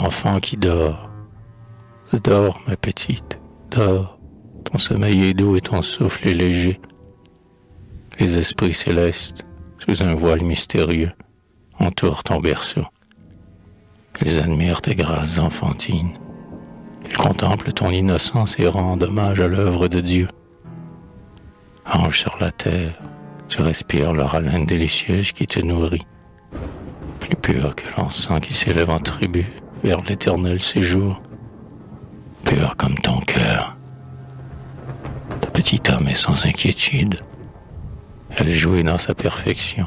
enfant qui dort. Dors, ma petite, dors. Ton sommeil est doux et ton souffle est léger. Les esprits célestes, sous un voile mystérieux, entourent ton berceau. Ils admirent tes grâces enfantines. Ils contemplent ton innocence et rendent hommage à l'œuvre de Dieu. Ange sur la terre, tu respires leur haleine délicieuse qui te nourrit, plus pur que l'encens qui s'élève en tribu vers l'éternel séjour, pur comme ton cœur. Ta petite âme est sans inquiétude. Elle jouit dans sa perfection.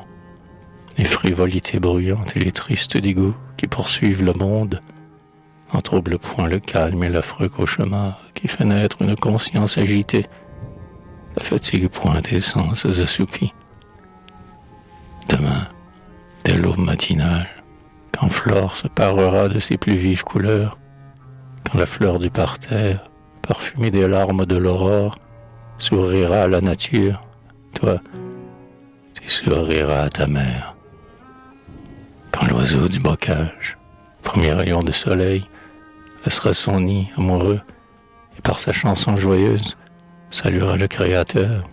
Les frivolités bruyantes et les tristes dégoûts qui poursuivent le monde n'en troublent point le calme et l'affreux cauchemar qui fait naître une conscience agitée. Ne fatigue point tes sens assoupis. Demain, dès l'aube matinale, quand Flore se parera de ses plus vives couleurs, quand la fleur du parterre, parfumée des larmes de l'aurore, sourira à la nature, toi, tu souriras à ta mère. Quand l'oiseau du bocage, premier rayon de soleil, laissera son nid amoureux et par sa chanson joyeuse saluera le Créateur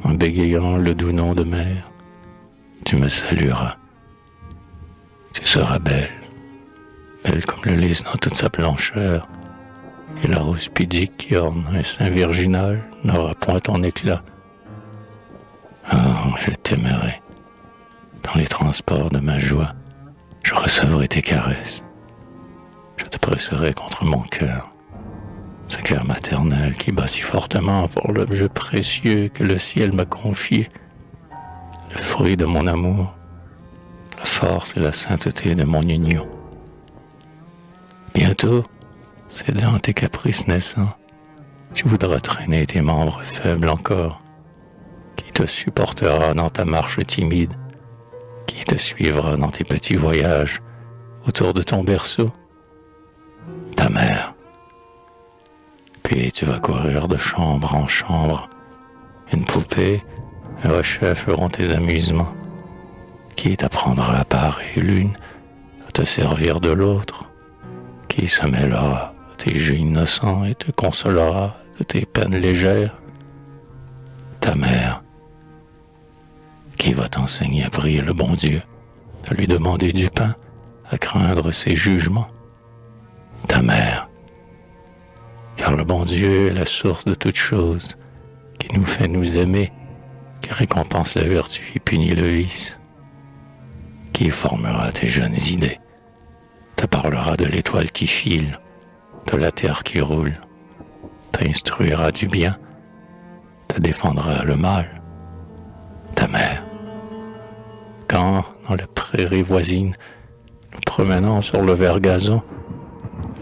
en bégayant le doux nom de mère, tu me salueras. Tu seras belle, belle comme le lys dans toute sa blancheur, et la rose pudique qui orne un sein virginal n'aura point ton éclat. Oh, je t'aimerai. Dans les transports de ma joie, je recevrai tes caresses. Je te presserai contre mon cœur, ce cœur maternel qui bat si fortement pour l'objet précieux que le ciel m'a confié, le fruit de mon amour, la force et la sainteté de mon union. Bientôt, cédant à tes caprices naissants, tu voudras traîner tes membres faibles encore. Qui te supportera dans ta marche timide? Qui te suivra dans tes petits voyages autour de ton berceau? Ta mère. Puis tu vas courir de chambre en chambre. Une poupée, un hochet feront tes amusements. Qui t'apprendra à part et l'une à te servir de l'autre? Qui se mêlera à tes jeux innocents et te consolera de tes peines légères? Ta mère. Qui va t'enseigner à prier le bon Dieu, à lui demander du pain, à craindre ses jugements? Ta mère. Car le bon Dieu est la source de toutes choses, qui nous fait nous aimer, qui récompense la vertu et punit le vice. Qui formera tes jeunes idées, te parlera de l'étoile qui file, de la terre qui roule, t'instruira du bien, te défendra le mal? Ta mère. Quand, dans la prairie voisine, nous promenons sur le vert gazon,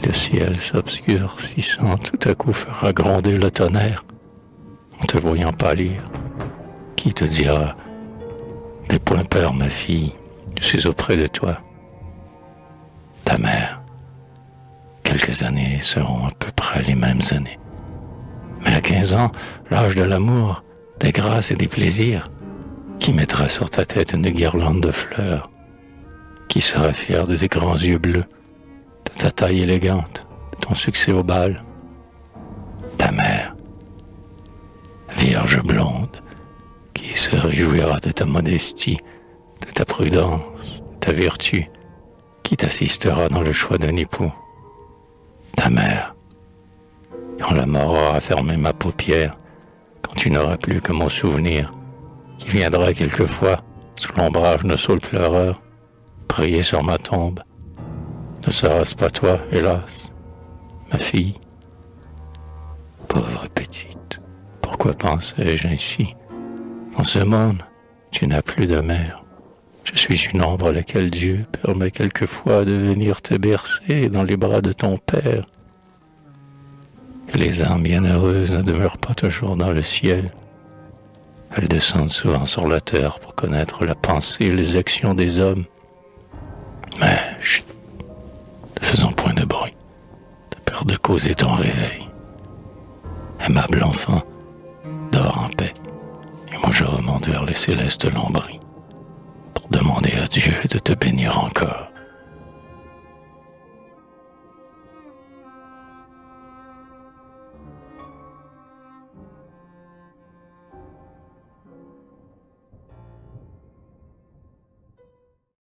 le ciel s'obscurcissant tout à coup fera gronder le tonnerre, en te voyant pâlir. Qui te dira « N'aie point peur, ma fille, je suis auprès de toi ». Ta mère. Quelques années seront à peu près les mêmes années. Mais à 15 ans, l'âge de l'amour, des grâces et des plaisirs, qui mettra sur ta tête une guirlande de fleurs? Qui sera fier de tes grands yeux bleus, de ta taille élégante, de ton succès au bal? Ta mère. Vierge blonde, qui se réjouira de ta modestie, de ta prudence, de ta vertu, qui t'assistera dans le choix d'un époux? Ta mère. Quand la mort aura fermé ma paupière, quand tu n'auras plus que mon souvenir, qui viendra quelquefois, sous l'ombrage de saules pleureurs, prier sur ma tombe, ne sera-ce pas toi, hélas, ma fille? Pauvre petite, pourquoi pensais-je ainsi? Dans ce monde, tu n'as plus de mère. Je suis une ombre à laquelle Dieu permet quelquefois de venir te bercer dans les bras de ton père. Et les âmes bienheureuses ne demeurent pas toujours dans le ciel. Elles descendent souvent sur la terre pour connaître la pensée et les actions des hommes. Mais, chut, ne faisons point de bruit. T'as peur de causer ton réveil. Aimable enfant, dors en paix. Et moi je remonte vers les célestes lambris pour demander à Dieu de te bénir encore.